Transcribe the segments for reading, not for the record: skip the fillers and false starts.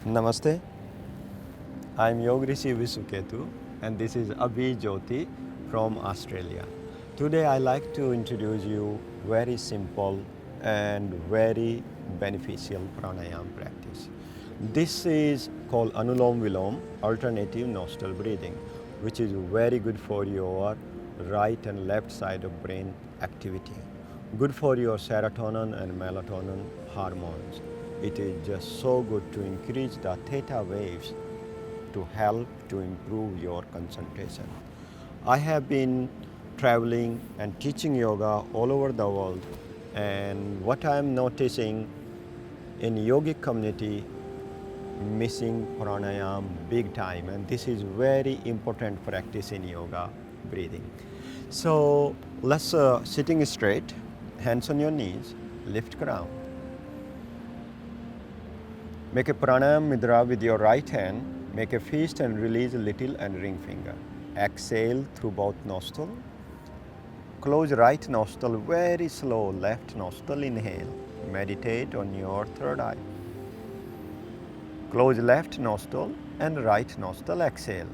Namaste, I'm Yogrishi Visuketu and this is Abhi Jyoti from Australia. Today I like to introduce you very simple and very beneficial pranayama practice. This is called Anuloma Viloma, alternative nostril breathing, which is very good for your right and left side of brain activity. Good for your serotonin and melatonin hormones. It is just so good to increase the theta waves to help to improve your concentration. I have been traveling and teaching yoga all over the world, and what I am noticing in yogic community missing pranayam big time, and this is very important practice in yoga breathing. So let's sitting straight, hands on your knees, lift crown. Make a pranayam mudra with your right hand. Make a fist and release little and ring finger. Exhale through both nostrils. Close right nostril very slow, left nostril inhale. Meditate on your third eye. Close left nostril and right nostril exhale.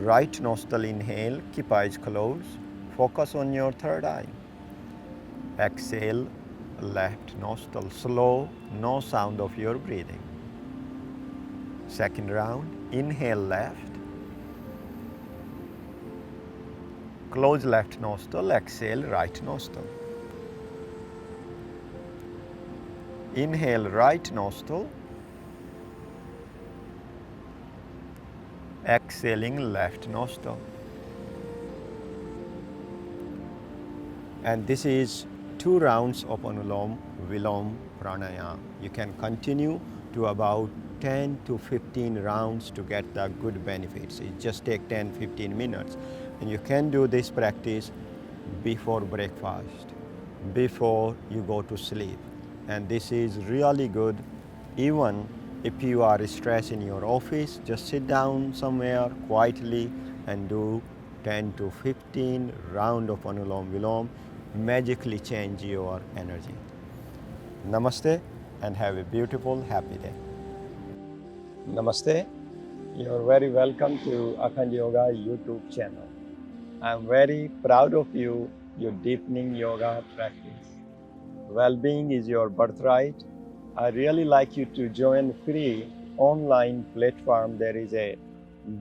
Right nostril inhale, keep eyes closed. Focus on your third eye. Exhale left nostril slow, no sound of your breathing. Second round, inhale left. Close left nostril, exhale right nostril. Inhale right nostril. Exhaling left nostril. And this is 2 rounds of Anuloma Viloma pranayama. You can continue to about 10 to 15 rounds to get the good benefits. It just take 10-15 minutes. And you can do this practice before breakfast, before you go to sleep. And this is really good even if you are stressed in your office. Just sit down somewhere quietly and do 10 to 15 round of Anuloma Viloma. Magically change your energy. Namaste and have a beautiful, happy day. Namaste. You're very welcome to Akhand Yoga YouTube channel. I'm very proud of you, your deepening yoga practice. Well-being is your birthright. I really like you to join free online platform. There is a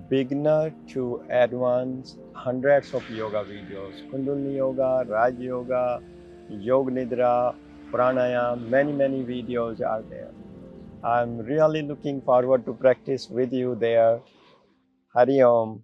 beginner to advanced hundreds of yoga videos. Kundalini Yoga, Raj Yoga, Yog Nidra, Pranayam, many videos are there. I'm really looking forward to practice with you there. Hari Om.